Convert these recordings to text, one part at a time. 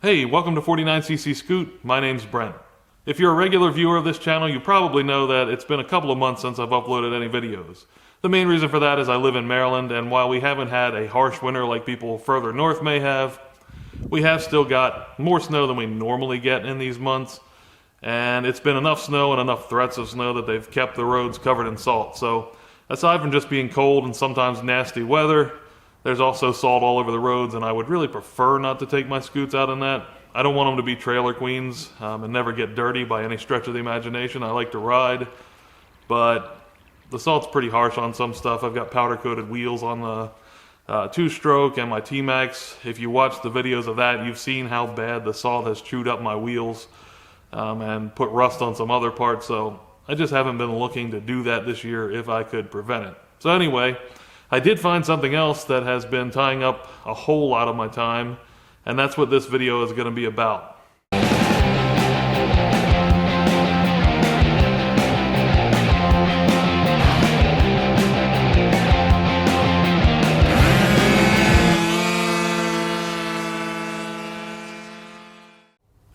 Hey, welcome to 49cc Scoot. My name's Brent. If you're a regular viewer of this channel, you probably know that it's been a couple of months since I've uploaded any videos. The main reason for that is I live in Maryland, and while we haven't had a harsh winter like people further north may have, we have still got more snow than we normally get in these months. And it's been enough snow and enough threats of snow that they've kept the roads covered in salt. So aside from just being cold and sometimes nasty weather, there's also salt all over the roads, and I would really prefer not to take my scoots out in that. I don't want them to be trailer queens and never get dirty by any stretch of the imagination. I like to ride, but the salt's pretty harsh on some stuff. I've got powder coated wheels on the two-stroke and my T-Max. If you watch the videos of that, you've seen how bad the salt has chewed up my wheels and put rust on some other parts. So I just haven't been looking to do that this year if I could prevent it. So anyway, I did find something else that has been tying up a whole lot of my time, and that's what this video is going to be about.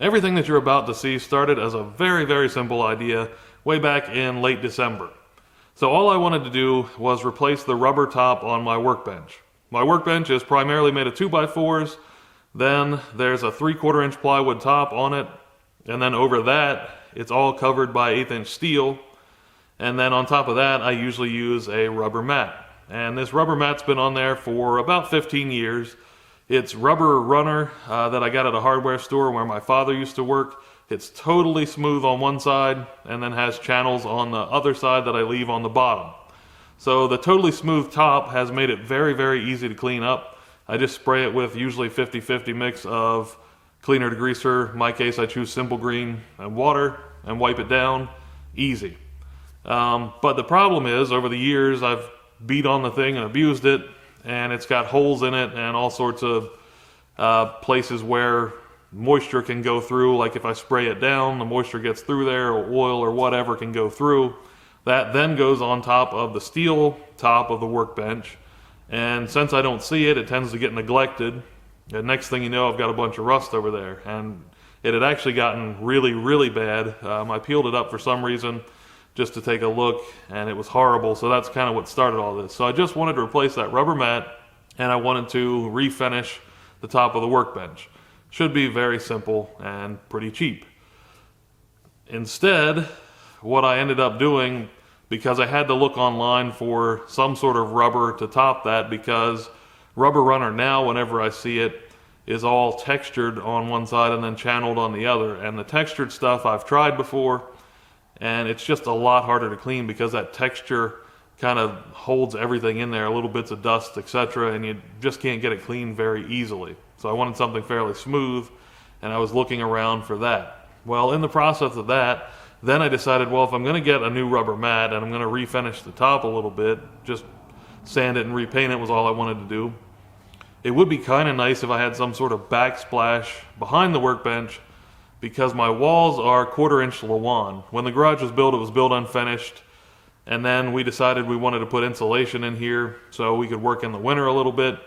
Everything that you're about to see started as a very simple idea way back in late December. So all I wanted to do was replace the rubber top on my workbench. My workbench is primarily made of 2x4s, then there's a 3/4 inch plywood top on it, and then over that it's all covered by 1/8 inch steel, and then on top of that I usually use a rubber mat. And this rubber mat's been on there for about 15 years. It's rubber runner that I got at a hardware store where my father used to work. It's totally smooth on one side and then has channels on the other side that I leave on the bottom. So the totally smooth top has made it very easy to clean up. I just spray it with usually 50-50 mix of cleaner degreaser. In my case, I choose Simple Green and water and wipe it down. Easy. But the problem is, over the years, I've beat on the thing and abused it, and it's got holes in it and all sorts of places where moisture can go through. Like if I spray it down, the moisture gets through there, or oil or whatever can go through. That then goes on top of the steel top of the workbench, and since I don't see it, it tends to get neglected. And next thing you know, I've got a bunch of rust over there, and it had actually gotten really bad. I peeled it up for some reason just to take a look, and it was horrible. So that's kind of what started all this. So I just wanted to replace that rubber mat, and I wanted to refinish the top of the workbench. Should be very simple and pretty cheap. Instead, what I ended up doing, because I had to look online for some sort of rubber to top that, because rubber runner now, whenever I see it, is all textured on one side and then channeled on the other. And the textured stuff I've tried before, and it's just a lot harder to clean because that texture kind of holds everything in there, little bits of dust, etc., and you just can't get it clean very easily. So I wanted something fairly smooth, and I was looking around for that. Well, in the process of that, then I decided, well, if I'm going to get a new rubber mat and I'm going to refinish the top a little bit, just sand it and repaint it was all I wanted to do. It would be kind of nice if I had some sort of backsplash behind the workbench, because my walls are 1/4 inch lawan. When the garage was built unfinished, and then we decided we wanted to put insulation in here so we could work in the winter a little bit,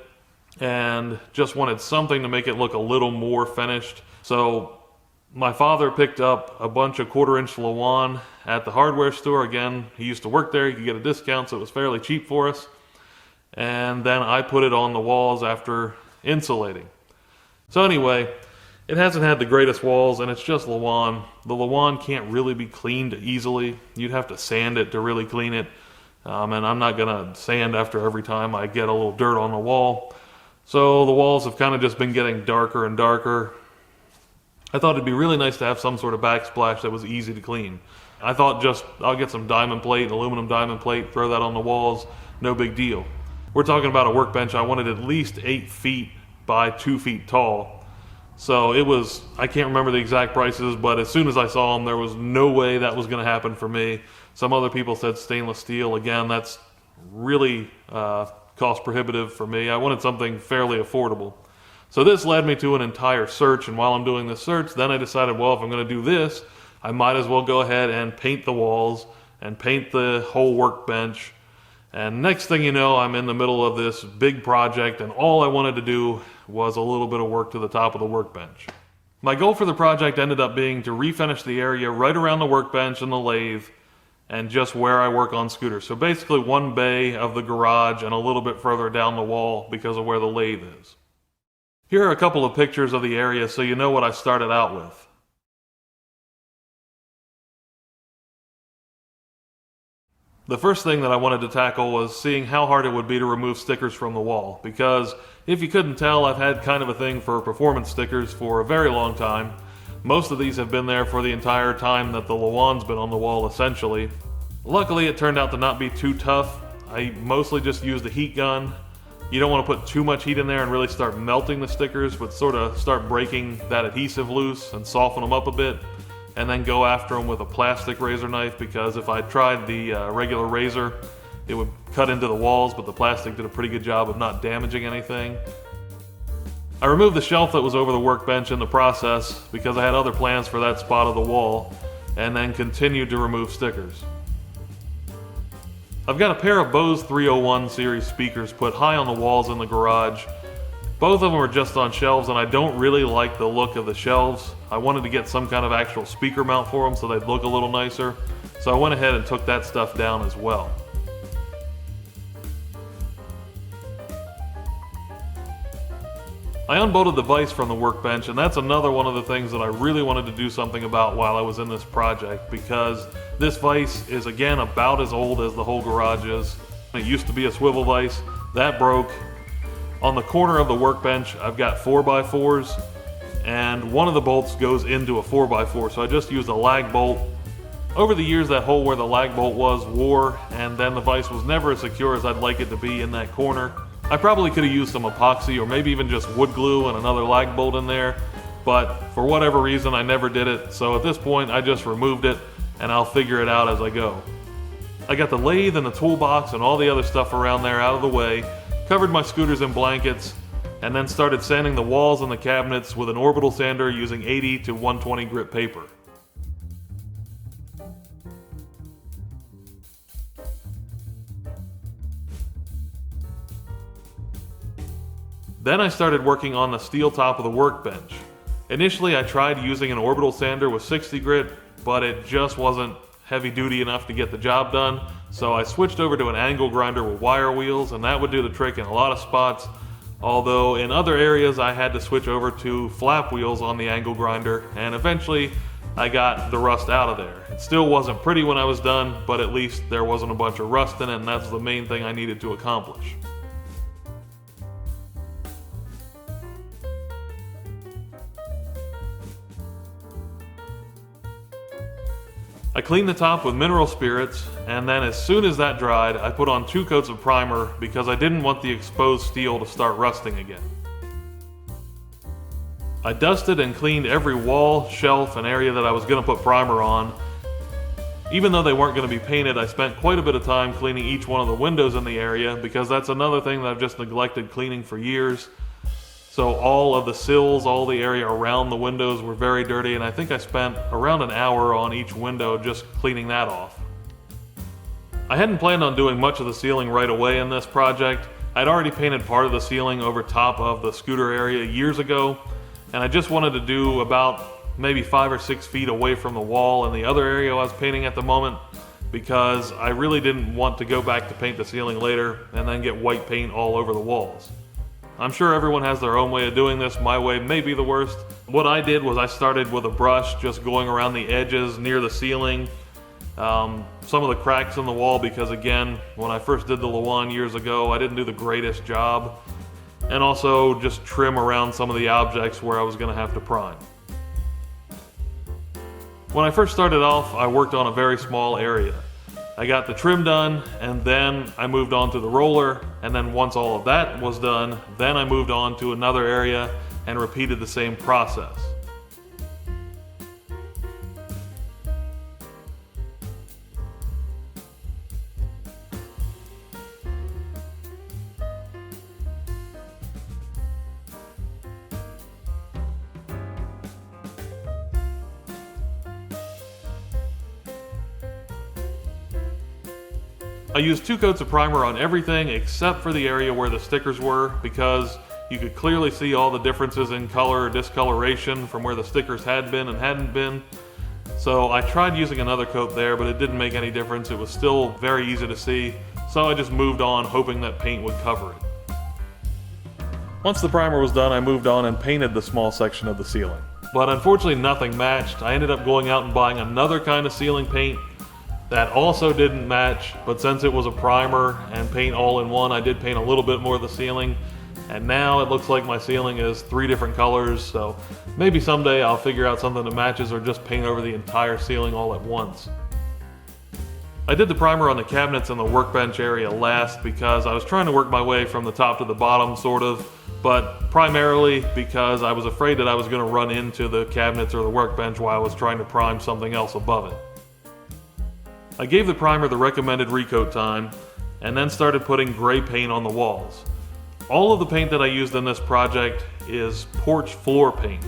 and just wanted something to make it look a little more finished. So my father picked up a bunch of 1/4 inch lawan at the hardware store. Again, he used to work there, he could get a discount, so it was fairly cheap for us. And then I put it on the walls after insulating. So anyway, it hasn't had the greatest walls, and it's just lawan. The lawan can't really be cleaned easily. You'd have to sand it to really clean it. And I'm not gonna sand after every time I get a little dirt on the wall. So the walls have kind of just been getting darker and darker. I thought it'd be really nice to have some sort of backsplash that was easy to clean. I thought I'll get some diamond plate, aluminum diamond plate, throw that on the walls, no big deal. We're talking about a workbench I wanted at least 8 feet by 2 feet tall. So it was, I can't remember the exact prices, but as soon as I saw them, there was no way that was gonna happen for me. Some other people said stainless steel. Again, that's really cost prohibitive for me. I wanted something fairly affordable. So this led me to an entire search, and while I'm doing this search, then I decided, well, if I'm going to do this, I might as well go ahead and paint the walls and paint the whole workbench. And next thing you know, I'm in the middle of this big project, and all I wanted to do was a little bit of work to the top of the workbench. My goal for the project ended up being to refinish the area right around the workbench and the lathe, and just where I work on scooters. So basically one bay of the garage and a little bit further down the wall because of where the lathe is. Here are a couple of pictures of the area so you know what I started out with. The first thing that I wanted to tackle was seeing how hard it would be to remove stickers from the wall, because if you couldn't tell, I've had kind of a thing for performance stickers for a very long time. Most of these have been there for the entire time that the Lawan's been on the wall, essentially. Luckily, it turned out to not be too tough. I mostly just used a heat gun. You don't want to put too much heat in there and really start melting the stickers, but sort of start breaking that adhesive loose and soften them up a bit, and then go after them with a plastic razor knife, because if I tried the regular razor, it would cut into the walls, but the plastic did a pretty good job of not damaging anything. I removed the shelf that was over the workbench in the process because I had other plans for that spot of the wall, and then continued to remove stickers. I've got a pair of Bose 301 series speakers put high on the walls in the garage. Both of them are just on shelves, and I don't really like the look of the shelves. I wanted to get some kind of actual speaker mount for them so they'd look a little nicer, so I went ahead and took that stuff down as well. I unbolted the vise from the workbench, and that's another one of the things that I really wanted to do something about while I was in this project, because this vise is again about as old as the whole garage is. It used to be a swivel vise. That broke. On the corner of the workbench, I've got 4x4s, and one of the bolts goes into a 4x4, so I just used a lag bolt. Over the years, that hole where the lag bolt was wore, and then the vise was never as secure as I'd like it to be in that corner. I probably could have used some epoxy or maybe even just wood glue and another lag bolt in there, but for whatever reason I never did it, so at this point I just removed it and I'll figure it out as I go. I got the lathe and the toolbox and all the other stuff around there out of the way, covered my scooters in blankets, and then started sanding the walls and the cabinets with an orbital sander using 80 to 120 grit paper. Then I started working on the steel top of the workbench. Initially I tried using an orbital sander with 60 grit, but it just wasn't heavy duty enough to get the job done, so I switched over to an angle grinder with wire wheels, and that would do the trick in a lot of spots, although in other areas I had to switch over to flap wheels on the angle grinder, and eventually I got the rust out of there. It still wasn't pretty when I was done, but at least there wasn't a bunch of rust in it, and that's the main thing I needed to accomplish. I cleaned the top with mineral spirits, and then as soon as that dried, I put on 2 coats of primer because I didn't want the exposed steel to start rusting again. I dusted and cleaned every wall, shelf, and area that I was going to put primer on. Even though they weren't going to be painted, I spent quite a bit of time cleaning each one of the windows in the area, because that's another thing that I've just neglected cleaning for years. So all of the sills, all the area around the windows were very dirty, and I think I spent around an hour on each window just cleaning that off. I hadn't planned on doing much of the ceiling right away in this project. I'd already painted part of the ceiling over top of the scooter area years ago, and I just wanted to do about maybe 5 or 6 feet away from the wall in the other area I was painting at the moment, because I really didn't want to go back to paint the ceiling later and then get white paint all over the walls. I'm sure everyone has their own way of doing this. My way may be the worst. What I did was I started with a brush, just going around the edges near the ceiling, some of the cracks in the wall, because again, when I first did the Lawan years ago, I didn't do the greatest job, and also just trim around some of the objects where I was going to have to prime. When I first started off, I worked on a very small area. I got the trim done, and then I moved on to the roller, and then once all of that was done, then I moved on to another area and repeated the same process. I used 2 coats of primer on everything except for the area where the stickers were, because You could clearly see all the differences in color or discoloration from where the stickers had been and hadn't been. So I tried using another coat there, but it didn't make any difference. It was still very easy to see, so I just moved on hoping that paint would cover it. Once the primer was done, I moved on and painted the small section of the ceiling. But unfortunately nothing matched. I ended up going out and buying another kind of ceiling paint that also didn't match, but since it was a primer and paint all in one, I did paint a little bit more of the ceiling. And now it looks like my ceiling is 3 different colors, so maybe someday I'll figure out something that matches or just paint over the entire ceiling all at once. I did the primer on the cabinets and the workbench area last because I was trying to work my way from the top to the bottom, sort of, but primarily because I was afraid that I was going to run into the cabinets or the workbench while I was trying to prime something else above it. I gave the primer the recommended recoat time and then started putting gray paint on the walls. All of the paint that I used in this project is Porch floor paint.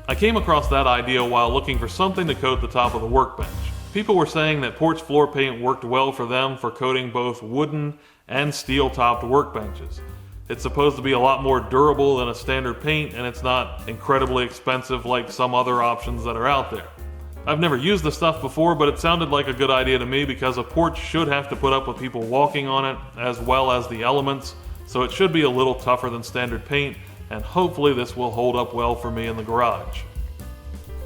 I came across that idea while looking for something to coat the top of the workbench. People were saying that Porch floor paint worked well for them for coating both wooden and steel-topped workbenches. It's supposed to be a lot more durable than a standard paint, and it's not incredibly expensive like some other options that are out there. I've never used the stuff before, but it sounded like a good idea to me because a porch should have to put up with people walking on it as well as the elements, so it should be a little tougher than standard paint, and hopefully this will hold up well for me in the garage.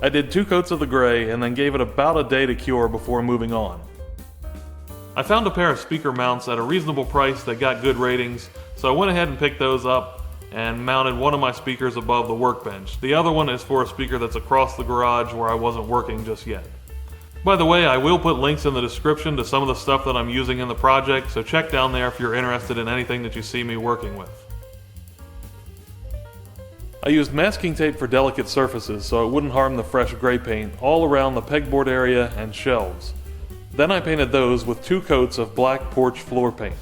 I did 2 coats of the gray and then gave it about a day to cure before moving on. I found a pair of speaker mounts at a reasonable price that got good ratings, so I went ahead and picked those up and mounted one of my speakers above the workbench. The other one is for a speaker that's across the garage where I wasn't working just yet. By the way, I will put links in the description to some of the stuff that I'm using in the project, so check down there if you're interested in anything that you see me working with. I used masking tape for delicate surfaces so it wouldn't harm the fresh gray paint all around the pegboard area and shelves. Then I painted those with 2 coats of black porch floor paint.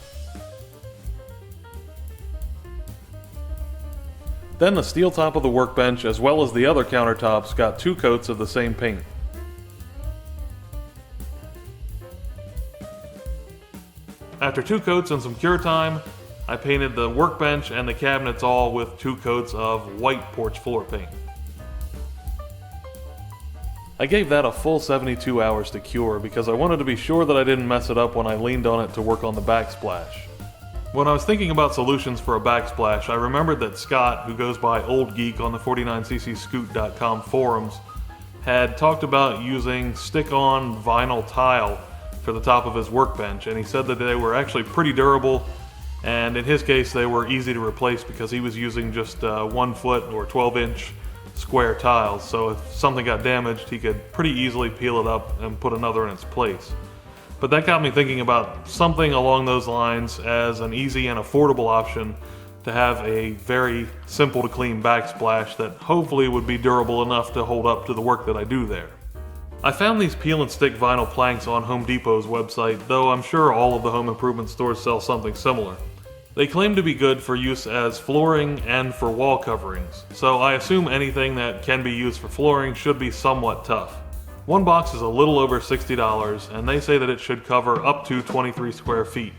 Then the steel top of the workbench as well as the other countertops got 2 coats of the same paint. After 2 coats and some cure time, I painted the workbench and the cabinets all with 2 coats of white porch floor paint. I gave that a full 72 hours to cure because I wanted to be sure that I didn't mess it up when I leaned on it to work on the backsplash. When I was thinking about solutions for a backsplash, I remembered that Scott, who goes by Old Geek on the 49ccscoot.com forums, had talked about using stick-on vinyl tile for the top of his workbench, and he said that they were actually pretty durable, and in his case they were easy to replace because he was using just 1 foot or 12-inch square tiles, so if something got damaged he could pretty easily peel it up and put another in its place. But that got me thinking about something along those lines as an easy and affordable option to have a very simple to clean backsplash that hopefully would be durable enough to hold up to the work that I do there. I found these peel and stick vinyl planks on Home Depot's website, though I'm sure all of the home improvement stores sell something similar. They claim to be good for use as flooring and for wall coverings, so I assume anything that can be used for flooring should be somewhat tough. One box is a little over $60, and they say that it should cover up to 23 square feet.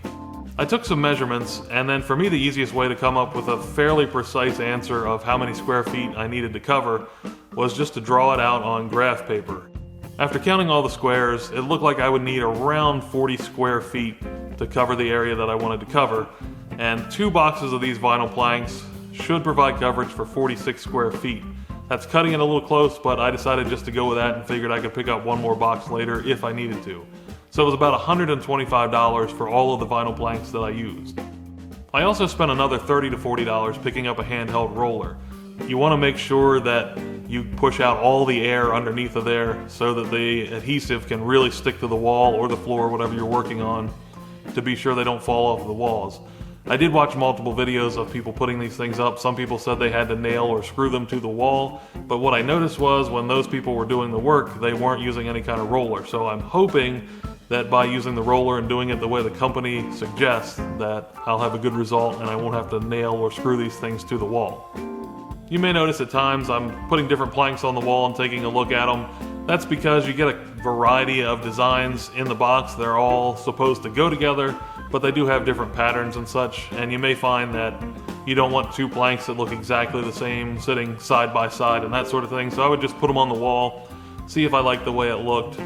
I took some measurements, and then for me the easiest way to come up with a fairly precise answer of how many square feet I needed to cover was just to draw it out on graph paper. After counting all the squares, it looked like I would need around 40 square feet to cover the area that I wanted to cover, and 2 boxes of these vinyl planks should provide coverage for 46 square feet. That's cutting it a little close, but I decided just to go with that and figured I could pick up 1 more box later if I needed to. So it was about $125 for all of the vinyl planks that I used. I also spent another $30 to $40 picking up a handheld roller. You want to make sure that you push out all the air underneath of there so that the adhesive can really stick to the wall or the floor, whatever you're working on, to be sure they don't fall off the walls. I did watch multiple videos of people putting these things up. Some people said they had to nail or screw them to the wall, but what I noticed was when those people were doing the work, they weren't using any kind of roller. So I'm hoping that by using the roller and doing it the way the company suggests, that I'll have a good result and I won't have to nail or screw these things to the wall. You may notice at times I'm putting different planks on the wall and taking a look at them. That's because you get a variety of designs in the box. They're all supposed to go together, but they do have different patterns and such, and you may find that you don't want two planks that look exactly the same sitting side by side and that sort of thing. So I would just put them on the wall, see if I liked the way it looked,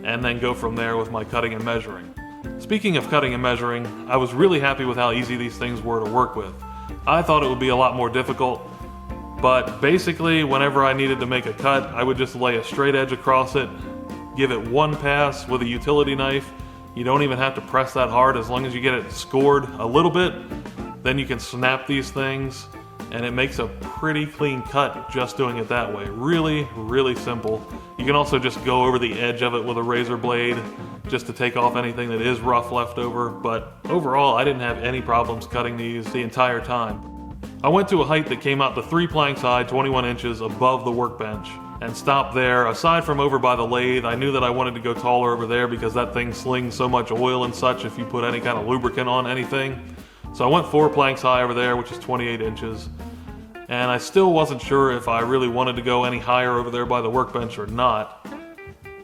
and then go from there with my cutting and measuring. Speaking of cutting and measuring, I was really happy with how easy these things were to work with. I thought it would be a lot more difficult, but basically whenever I needed to make a cut, I would just lay a straight edge across it, give it one pass with a utility knife. You don't even have to press that hard. As long as you get it scored a little bit, then you can snap these things, and it makes a pretty clean cut just doing it that way. Really, really simple. You can also just go over the edge of it with a razor blade just to take off anything that is rough left over, but overall I didn't have any problems cutting these the entire time. I went to a height that came out to 3 planks high, 21 inches above the workbench, and stopped there. Aside from over by the lathe, I knew that I wanted to go taller over there because that thing slings so much oil and such if you put any kind of lubricant on anything. So I went 4 planks high over there, which is 28 inches. And I still wasn't sure if I really wanted to go any higher over there by the workbench or not.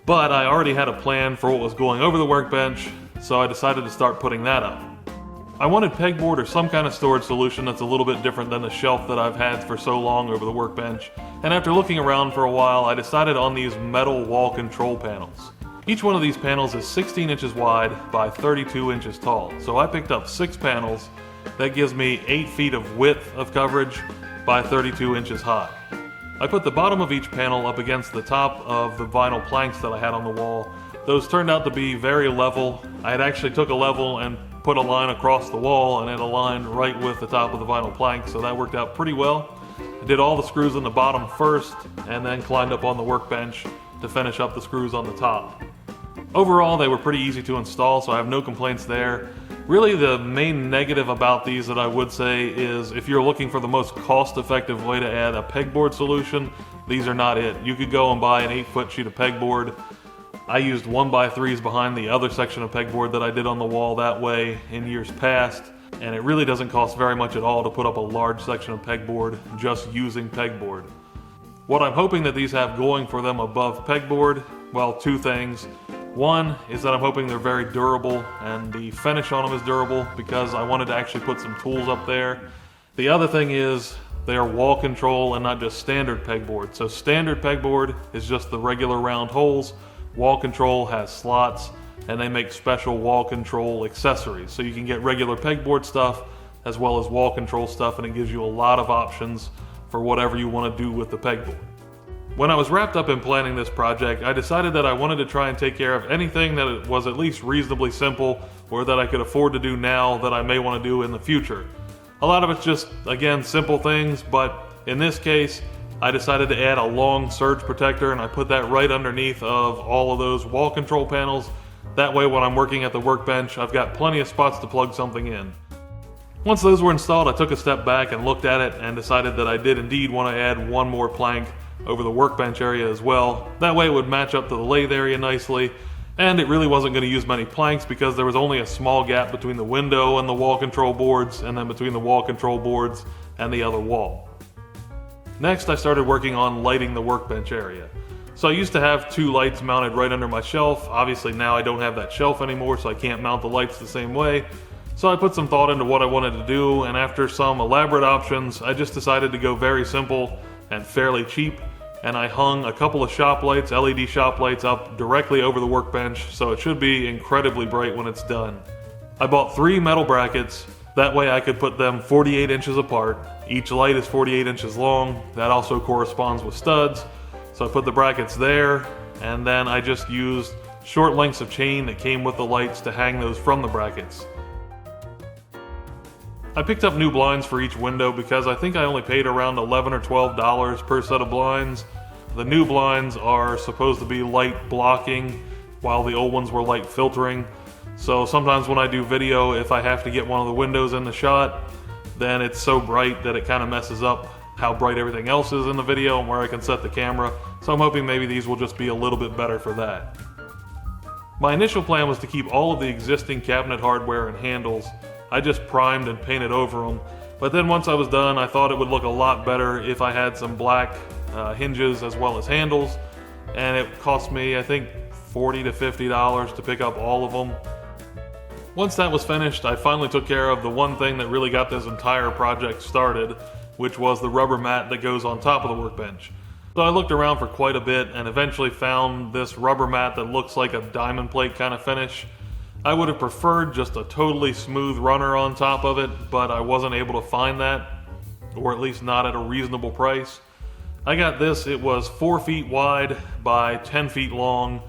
But I already had a plan for what was going over the workbench, so I decided to start putting that up. I wanted pegboard or some kind of storage solution that's a little bit different than the shelf that I've had for so long over the workbench. And after looking around for a while, I decided on these metal wall control panels. Each one of these panels is 16 inches wide by 32 inches tall. So I picked up 6 panels. That gives me 8 feet of width of coverage by 32 inches high. I put the bottom of each panel up against the top of the vinyl planks that I had on the wall. Those turned out to be very level. I had actually took a level and put a line across the wall, and it aligned right with the top of the vinyl plank, so that worked out pretty well. I did all the screws in the bottom first, and then climbed up on the workbench to finish up the screws on the top. Overall, they were pretty easy to install, so I have no complaints there. Really, the main negative about these that I would say is if you're looking for the most cost-effective way to add a pegboard solution, these are not it. You could go and buy an 8-foot sheet of pegboard. I used 1x3s behind the other section of pegboard that I did on the wall that way in years past, and it really doesn't cost very much at all to put up a large section of pegboard just using pegboard. What I'm hoping that these have going for them above pegboard, well, 2 things. One is that I'm hoping they're very durable, and the finish on them is durable because I wanted to actually put some tools up there. The other thing is they are wall control and not just standard pegboard. So standard pegboard is just the regular round holes. Wall control has slots, and they make special wall control accessories. So you can get regular pegboard stuff as well as wall control stuff, and it gives you a lot of options for whatever you want to do with the pegboard. When I was wrapped up in planning this project, I decided that I wanted to try and take care of anything that was at least reasonably simple or that I could afford to do now that I may want to do in the future. A lot of it's just, again, simple things, but in this case, I decided to add a long surge protector, and I put that right underneath of all of those wall control panels. That way when I'm working at the workbench, I've got plenty of spots to plug something in. Once those were installed, I took a step back and looked at it and decided that I did indeed want to add one more plank over the workbench area as well. That way it would match up to the lathe area nicely, and it really wasn't going to use many planks because there was only a small gap between the window and the wall control boards, and then between the wall control boards and the other wall. Next, I started working on lighting the workbench area. So I used to have 2 lights mounted right under my shelf. Obviously now I don't have that shelf anymore, so I can't mount the lights the same way. So I put some thought into what I wanted to do, and after some elaborate options, I just decided to go very simple and fairly cheap, and I hung a couple of shop lights, LED shop lights, up directly over the workbench, so it should be incredibly bright when it's done. I bought 3 metal brackets. That way I could put them 48 inches apart. Each light is 48 inches long. That also corresponds with studs. So I put the brackets there, and then I just used short lengths of chain that came with the lights to hang those from the brackets. I picked up new blinds for each window because I think I only paid around $11 or $12 per set of blinds. The new blinds are supposed to be light blocking, while the old ones were light filtering. So sometimes when I do video, if I have to get one of the windows in the shot, then it's so bright that it kind of messes up how bright everything else is in the video and where I can set the camera. So I'm hoping maybe these will just be a little bit better for that. My initial plan was to keep all of the existing cabinet hardware and handles. I just primed and painted over them. But then once I was done, I thought it would look a lot better if I had some black hinges as well as handles. And it cost me, I think, $40 to $50 to pick up all of them. Once that was finished, I finally took care of the one thing that really got this entire project started, which was the rubber mat that goes on top of the workbench. So I looked around for quite a bit and eventually found this rubber mat that looks like a diamond plate kind of finish. I would have preferred just a totally smooth runner on top of it, but I wasn't able to find that, or at least not at a reasonable price. I got this, it was 4 feet wide by 10 feet long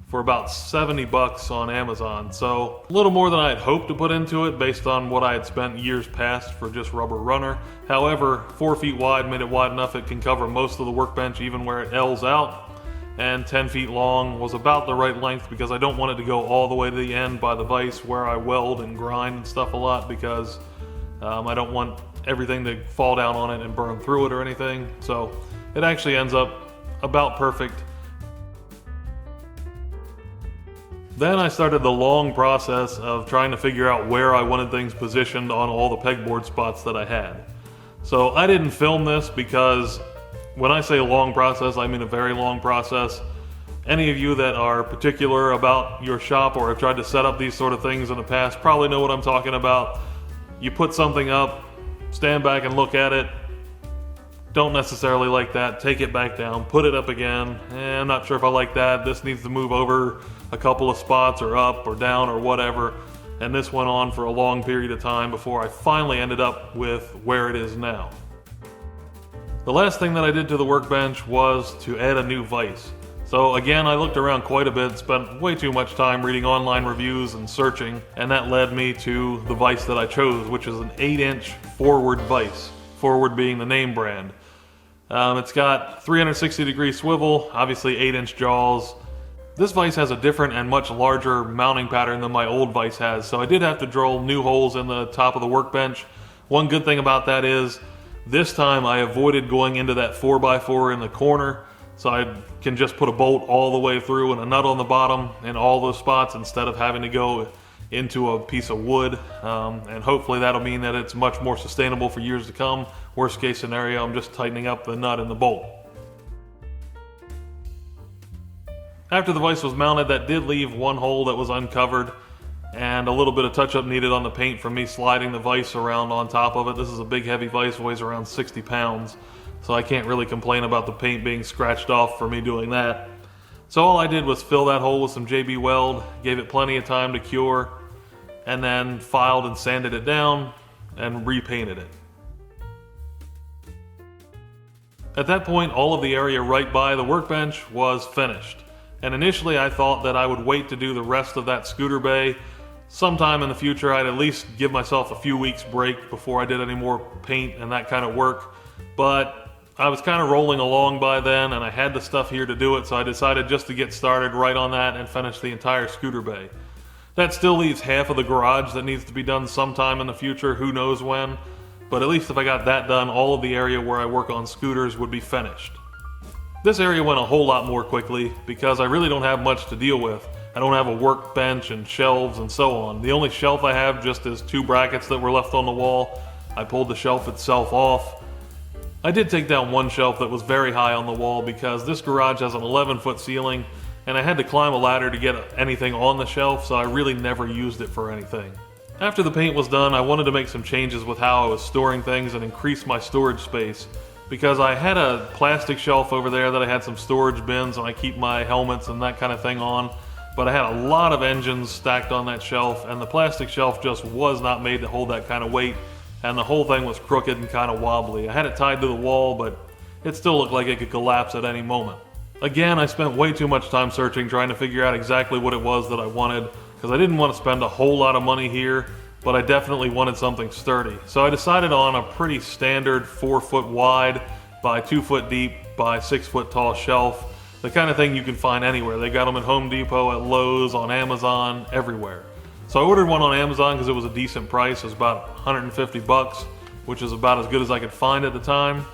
for about 70 bucks on Amazon. So a little more than I had hoped to put into it based on what I had spent years past for just rubber runner. However, 4 feet wide made it wide enough it can cover most of the workbench even where it L's out. And 10 feet long was about the right length because I don't want it to go all the way to the end by the vise where I weld and grind and stuff a lot, because I don't want everything to fall down on it and burn through it or anything. So it actually ends up about perfect. Then I started the long process of trying to figure out where I wanted things positioned on all the pegboard spots that I had. So I didn't film this because when I say a long process, I mean a very long process. Any of you that are particular about your shop or have tried to set up these sort of things in the past probably know what I'm talking about. You put something up, stand back and look at it, don't necessarily like that, take it back down, put it up again, I'm not sure if I like that, this needs to move over a couple of spots or up or down or whatever. And this went on for a long period of time before I finally ended up with where it is now. The last thing that I did to the workbench was to add a new vise. So again, I looked around quite a bit, spent way too much time reading online reviews and searching, and that led me to the vise that I chose, which is an 8-inch forward vise. Forward being the name brand. It's got 360-degree swivel, obviously 8-inch jaws. This vise has a different and much larger mounting pattern than my old vise has, so I did have to drill new holes in the top of the workbench. One good thing about that is, this time I avoided going into that 4x4 in the corner, so I can just put a bolt all the way through and a nut on the bottom in all those spots instead of having to go into a piece of wood. And hopefully that'll mean that it's much more sustainable for years to come. Worst case scenario, I'm just tightening up the nut and the bolt. After the vise was mounted, that did leave one hole that was uncovered, and a little bit of touch-up needed on the paint from me sliding the vise around on top of it. This is a big heavy vise, weighs around 60 pounds, so I can't really complain about the paint being scratched off for me doing that. So all I did was fill that hole with some JB Weld, gave it plenty of time to cure, and then filed and sanded it down and repainted it. At that point, all of the area right by the workbench was finished. And initially I thought that I would wait to do the rest of that scooter bay. Sometime in the future I'd at least give myself a few weeks break before I did any more paint and that kind of work. But I was kind of rolling along by then and I had the stuff here to do it, so I decided just to get started right on that and finish the entire scooter bay. That still leaves half of the garage that needs to be done sometime in the future, who knows when. But at least if I got that done, all of the area where I work on scooters would be finished. This area went a whole lot more quickly because I really don't have much to deal with. I don't have a workbench and shelves and so on. The only shelf I have just is 2 brackets that were left on the wall. I pulled the shelf itself off. I did take down one shelf that was very high on the wall because this garage has an 11-foot ceiling and I had to climb a ladder to get anything on the shelf, so I really never used it for anything. After the paint was done, I wanted to make some changes with how I was storing things and increase my storage space, because I had a plastic shelf over there that I had some storage bins and I keep my helmets and that kind of thing on, but I had a lot of engines stacked on that shelf and the plastic shelf just was not made to hold that kind of weight, and the whole thing was crooked and kind of wobbly. I had it tied to the wall, but it still looked like it could collapse at any moment. Again, I spent way too much time searching trying to figure out exactly what it was that I wanted, because I didn't want to spend a whole lot of money here, but I definitely wanted something sturdy. So I decided on a pretty standard 4-foot wide by 2-foot deep by 6-foot tall shelf. The kind of thing you can find anywhere. They got them at Home Depot, at Lowe's, on Amazon, everywhere. So I ordered one on Amazon because it was a decent price. It was about 150 bucks, which is about as good as I could find at the time.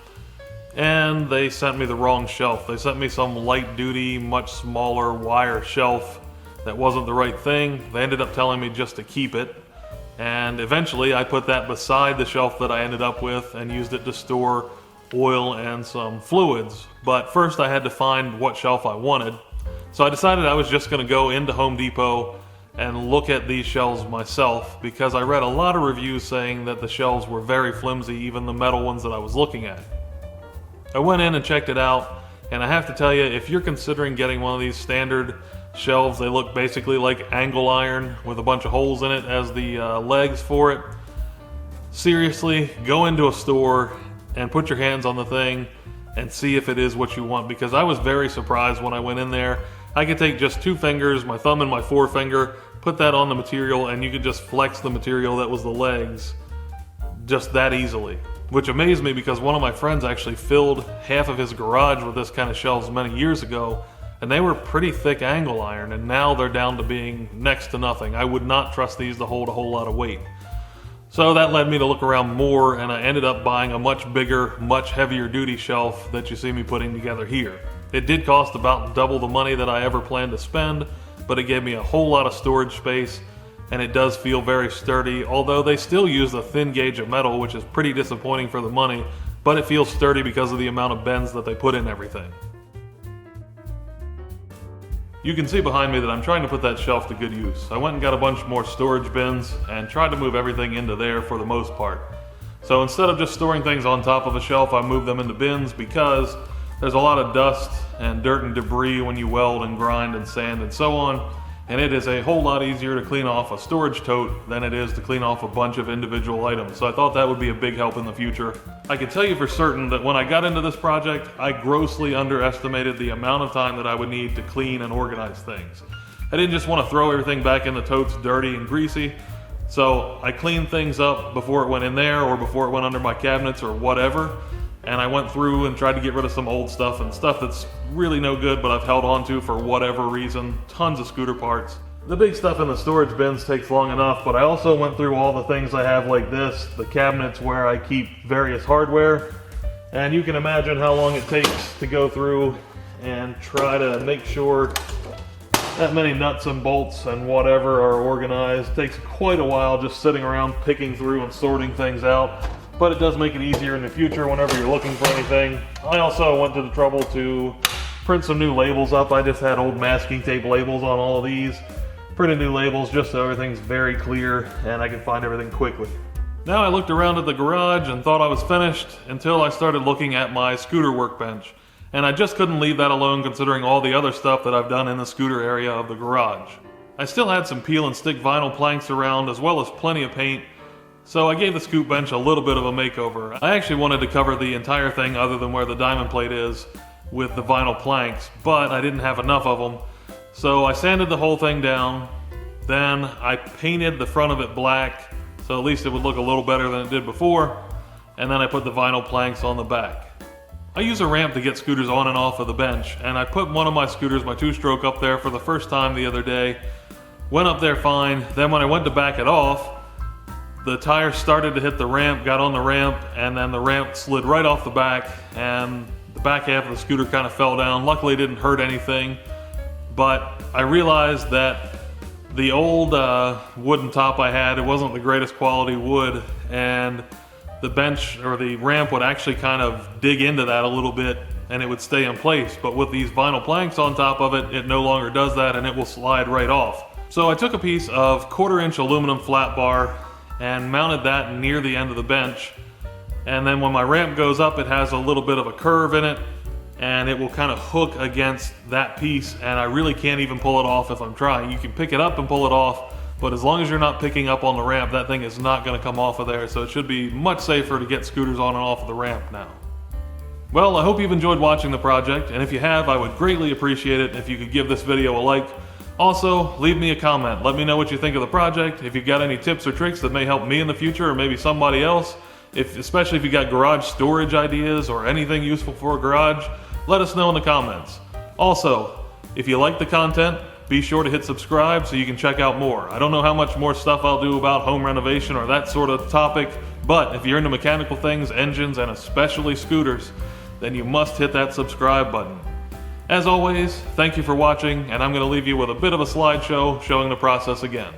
And they sent me the wrong shelf. They sent me some light duty, much smaller wire shelf that wasn't the right thing. They ended up telling me just to keep it. And eventually I put that beside the shelf that I ended up with and used it to store oil and some fluids. But first I had to find what shelf I wanted. So I decided I was just going to go into Home Depot and look at these shelves myself, because I read a lot of reviews saying that the shelves were very flimsy, even the metal ones that I was looking at. I went in and checked it out, and I have to tell you, if you're considering getting one of these standard shelves, they look basically like angle iron with a bunch of holes in it as the legs for it. Seriously, go into a store and put your hands on the thing and see if it is what you want, because I was very surprised when I went in there. I could take just 2 fingers, my thumb and my forefinger, put that on the material, and you could just flex the material that was the legs just that easily. Which amazed me, because one of my friends actually filled half of his garage with this kind of shelves many years ago, and they were pretty thick angle iron, and now they're down to being next to nothing. I would not trust these to hold a whole lot of weight. So that led me to look around more, and I ended up buying a much bigger, much heavier duty shelf that you see me putting together here. It did cost about double the money that I ever planned to spend, but it gave me a whole lot of storage space, and it does feel very sturdy, although they still use a thin gauge of metal, which is pretty disappointing for the money, but it feels sturdy because of the amount of bends that they put in everything. You can see behind me that I'm trying to put that shelf to good use. I went and got a bunch more storage bins and tried to move everything into there for the most part. So instead of just storing things on top of a shelf, I moved them into bins, because there's a lot of dust and dirt and debris when you weld and grind and sand and so on, and it is a whole lot easier to clean off a storage tote than it is to clean off a bunch of individual items. So I thought that would be a big help in the future. I can tell you for certain that when I got into this project, I grossly underestimated the amount of time that I would need to clean and organize things. I didn't just want to throw everything back in the totes dirty and greasy, so I cleaned things up before it went in there or before it went under my cabinets or whatever. And I went through and tried to get rid of some old stuff and stuff that's really no good, but I've held on to for whatever reason. Tons of scooter parts. The big stuff in the storage bins takes long enough, but I also went through all the things I have like this, the cabinets where I keep various hardware. And you can imagine how long it takes to go through and try to make sure that many nuts and bolts and whatever are organized. It takes quite a while just sitting around picking through and sorting things out. But it does make it easier in the future whenever you're looking for anything. I also went to the trouble to print some new labels up. I just had old masking tape labels on all of these. Printed new labels just so everything's very clear and I can find everything quickly. Now I looked around at the garage and thought I was finished until I started looking at my scooter workbench. And I just couldn't leave that alone, considering all the other stuff that I've done in the scooter area of the garage. I still had some peel and stick vinyl planks around, as well as plenty of paint. So I gave the scoop bench a little bit of a makeover. I actually wanted to cover the entire thing other than where the diamond plate is with the vinyl planks, but I didn't have enough of them. So I sanded the whole thing down, then I painted the front of it black, so at least it would look a little better than it did before, and then I put the vinyl planks on the back. I use a ramp to get scooters on and off of the bench, and I put one of my scooters, my 2-stroke, up there for the first time the other day. Went up there fine, then when I went to back it off, the tire started to hit the ramp, got on the ramp, and then the ramp slid right off the back, and the back half of the scooter kind of fell down. Luckily it didn't hurt anything, but I realized that the old wooden top I had, it wasn't the greatest quality wood, and the bench or the ramp would actually kind of dig into that a little bit and it would stay in place. But with these vinyl planks on top of it, it no longer does that and it will slide right off. So I took a piece of 1/4-inch aluminum flat bar and mounted that near the end of the bench. And then when my ramp goes up, it has a little bit of a curve in it and it will kind of hook against that piece, and I really can't even pull it off if I'm trying. You can pick it up and pull it off, but as long as you're not picking up on the ramp, that thing is not going to come off of there, so it should be much safer to get scooters on and off of the ramp now. Well, I hope you've enjoyed watching the project, and if you have, I would greatly appreciate it if you could give this video a like. Also, leave me a comment. Let me know what you think of the project, if you've got any tips or tricks that may help me in the future or maybe somebody else. Especially if you got garage storage ideas or anything useful for a garage, let us know in the comments. Also, if you like the content, be sure to hit subscribe so you can check out more. I don't know how much more stuff I'll do about home renovation or that sort of topic, but if you're into mechanical things, engines, and especially scooters, then you must hit that subscribe button. As always, thank you for watching, and I'm going to leave you with a bit of a slideshow showing the process again.